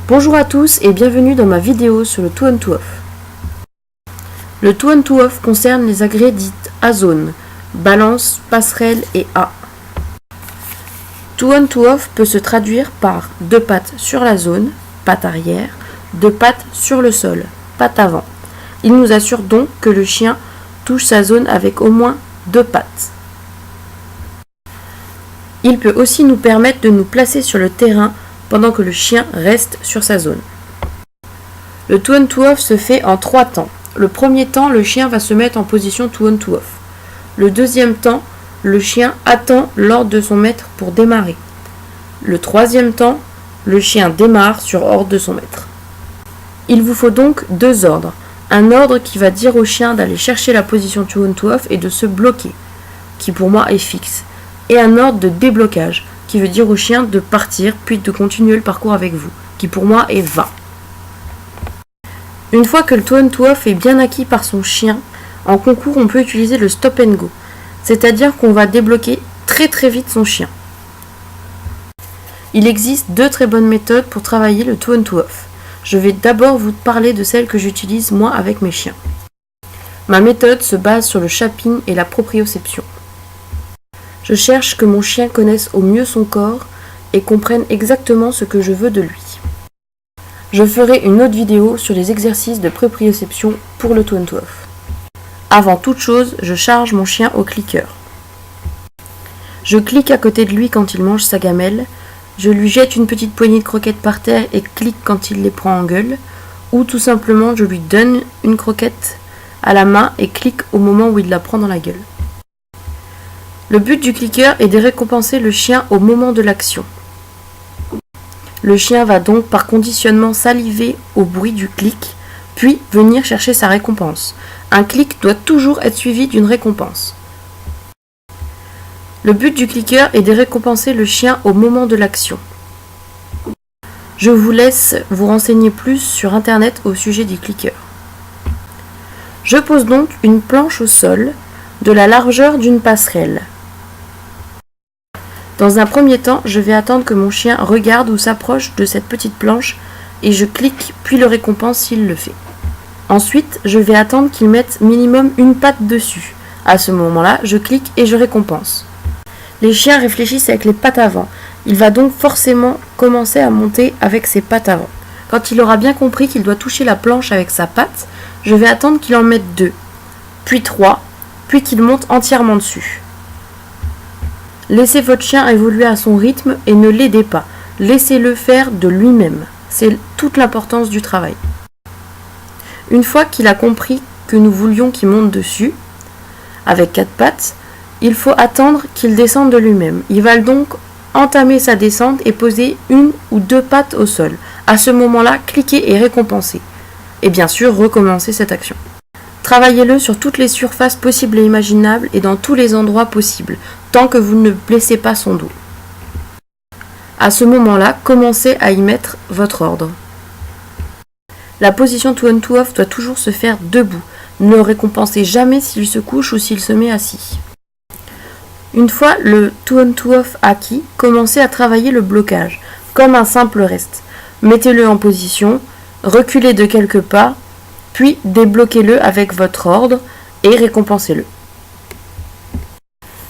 Bonjour à tous et bienvenue dans ma vidéo sur le 2 on 2 off. Le 2 on 2 off concerne les agrès dites A-zone, balance, passerelle et A. 2 on 2 off peut se traduire par 2 pattes sur la zone, patte arrière, 2 pattes sur le sol, patte avant. Il nous assure donc que le chien touche sa zone avec au moins 2 pattes. Il peut aussi nous permettre de nous placer sur le terrain pendant que le chien reste sur sa zone. Le 2 on 2 off se fait en 3 temps. Le premier temps, le chien va se mettre en position 2 on 2 off. Le deuxième temps, le chien attend l'ordre de son maître pour démarrer. Le troisième temps, le chien démarre sur ordre de son maître. Il vous faut donc 2 ordres. Un ordre qui va dire au chien d'aller chercher la position 2 on 2 off et de se bloquer, qui pour moi est fixe. Et un ordre de déblocage, qui veut dire au chien de partir puis de continuer le parcours avec vous, qui pour moi est va. Une fois que le 2 on 2 off est bien acquis par son chien, en concours on peut utiliser le stop and go, c'est-à-dire qu'on va débloquer très vite son chien. Il existe 2 très bonnes méthodes pour travailler le 2 on 2 off. Je vais d'abord vous parler de celle que j'utilise moi avec mes chiens. Ma méthode se base sur le shapping et la proprioception. Je cherche que mon chien connaisse au mieux son corps et comprenne exactement ce que je veux de lui. Je ferai une autre vidéo sur les exercices de proprioception pour le 2 on 2 off. Avant toute chose, je charge mon chien au clicker. Je clique à côté de lui quand il mange sa gamelle, je lui jette une petite poignée de croquettes par terre et clique quand il les prend en gueule, ou tout simplement je lui donne une croquette à la main et clique au moment où il la prend dans la gueule. Le but du clicker est de récompenser le chien au moment de l'action. Le chien va donc par conditionnement saliver au bruit du clic, puis venir chercher sa récompense. Un clic doit toujours être suivi d'une récompense. Le but du clicker est de récompenser le chien au moment de l'action. Je vous laisse vous renseigner plus sur internet au sujet du clicker. Je pose donc une planche au sol de la largeur d'une passerelle. Dans un premier temps, je vais attendre que mon chien regarde ou s'approche de cette petite planche et je clique puis le récompense s'il le fait. Ensuite, je vais attendre qu'il mette minimum une patte dessus. À ce moment-là, je clique et je récompense. Les chiens réfléchissent avec les pattes avant. Il va donc forcément commencer à monter avec ses pattes avant. Quand il aura bien compris qu'il doit toucher la planche avec sa patte, je vais attendre qu'il en mette 2, puis 3, puis qu'il monte entièrement dessus. Laissez votre chien évoluer à son rythme et ne l'aidez pas. Laissez-le faire de lui-même. C'est toute l'importance du travail. Une fois qu'il a compris que nous voulions qu'il monte dessus, avec 4 pattes, il faut attendre qu'il descende de lui-même. Il va donc entamer sa descente et poser 1 ou 2 pattes au sol. À ce moment-là, cliquez et récompensez. Et bien sûr, recommencez cette action. Travaillez-le sur toutes les surfaces possibles et imaginables et dans tous les endroits possibles, tant que vous ne blessez pas son dos. À ce moment-là, commencez à y mettre votre ordre. La position 2 on 2 off doit toujours se faire debout. Ne le récompensez jamais s'il se couche ou s'il se met assis. Une fois le 2 on 2 off acquis, commencez à travailler le blocage, comme un simple reste. Mettez-le en position, reculez de quelques pas, puis débloquez-le avec votre ordre et récompensez-le.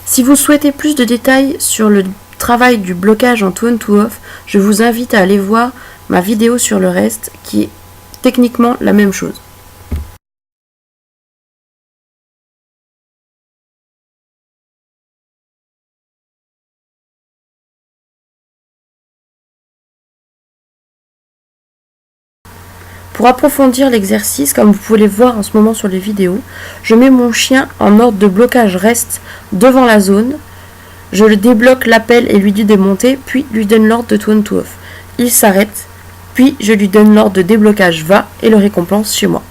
Si vous souhaitez plus de détails sur le travail du blocage en 2 on 2 off, je vous invite à aller voir ma vidéo sur le reste qui est techniquement la même chose. Pour approfondir l'exercice, comme vous pouvez le voir en ce moment sur les vidéos, je mets mon chien en ordre de blocage reste devant la zone, je le débloque l'appel et lui dis de monter, puis lui donne l'ordre de 2 on 2 off. Il s'arrête, puis je lui donne l'ordre de déblocage va et le récompense chez moi.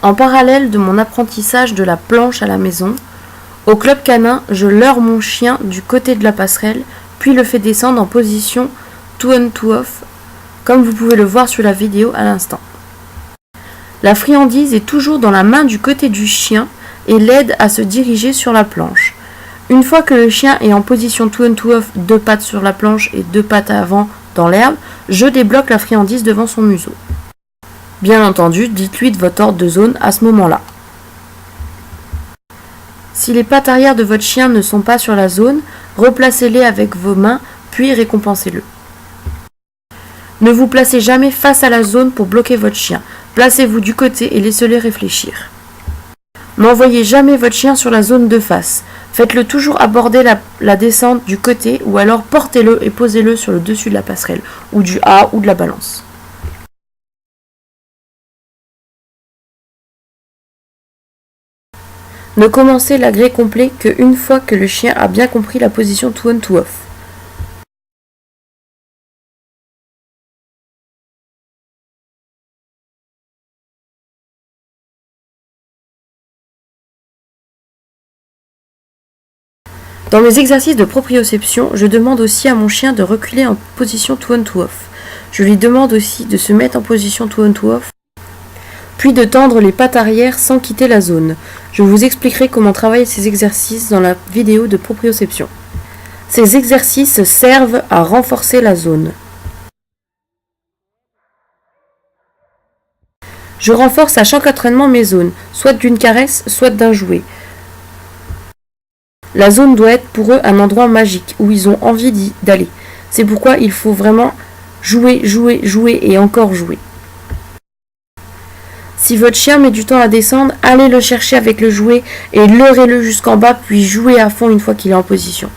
En parallèle de mon apprentissage de la planche à la maison, au club canin, je leurre mon chien du côté de la passerelle, puis le fais descendre en position 2 on 2 off, comme vous pouvez le voir sur la vidéo à l'instant. La friandise est toujours dans la main du côté du chien et l'aide à se diriger sur la planche. Une fois que le chien est en position two on two off, 2 pattes sur la planche et 2 pattes à avant dans l'herbe, je débloque la friandise devant son museau. Bien entendu, dites-lui de votre ordre de zone à ce moment-là. Si les pattes arrière de votre chien ne sont pas sur la zone, replacez-les avec vos mains, puis récompensez-le. Ne vous placez jamais face à la zone pour bloquer votre chien. Placez-vous du côté et laissez-le réfléchir. N'envoyez jamais votre chien sur la zone de face. Faites-le toujours aborder la descente du côté ou alors portez-le et posez-le sur le dessus de la passerelle ou du A ou de la balance. Ne commencez l'agré complet qu'une fois que le chien a bien compris la position two on two off. Dans mes exercices de proprioception, je demande aussi à mon chien de reculer en position two on two off. Je lui demande aussi de se mettre en position two on two off, puis de tendre les pattes arrière sans quitter la zone. Je vous expliquerai comment travailler ces exercices dans la vidéo de proprioception. Ces exercices servent à renforcer la zone. Je renforce à chaque entraînement mes zones, soit d'une caresse, soit d'un jouet. La zone doit être pour eux un endroit magique, où ils ont envie d'aller. C'est pourquoi il faut vraiment jouer, jouer, jouer et encore jouer. Si votre chien met du temps à descendre, allez le chercher avec le jouet et leurrez-le jusqu'en bas, puis jouez à fond une fois qu'il est en position.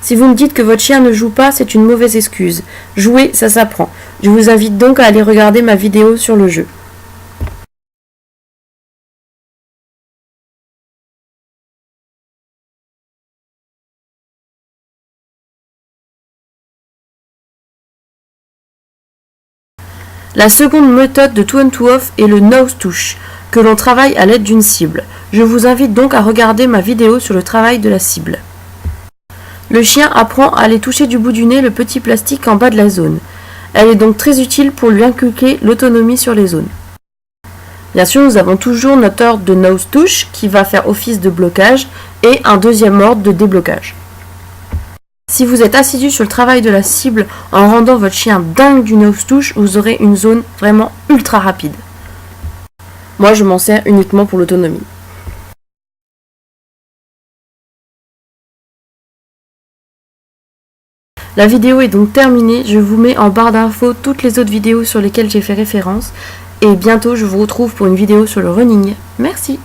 Si vous me dites que votre chien ne joue pas, c'est une mauvaise excuse. Jouer, ça s'apprend. Je vous invite donc à aller regarder ma vidéo sur le jeu. La seconde méthode de two on two off est le nose touch, que l'on travaille à l'aide d'une cible. Je vous invite donc à regarder ma vidéo sur le travail de la cible. Le chien apprend à aller toucher du bout du nez le petit plastique en bas de la zone. Elle est donc très utile pour lui inculquer l'autonomie sur les zones. Bien sûr, nous avons toujours notre ordre de nose touch qui va faire office de blocage et un deuxième ordre de déblocage. Si vous êtes assidu sur le travail de la cible en rendant votre chien dingue du nose touch, vous aurez une zone vraiment ultra rapide. Moi, je m'en sers uniquement pour l'autonomie. La vidéo est donc terminée, je vous mets en barre d'infos toutes les autres vidéos sur lesquelles j'ai fait référence et bientôt je vous retrouve pour une vidéo sur le running. Merci.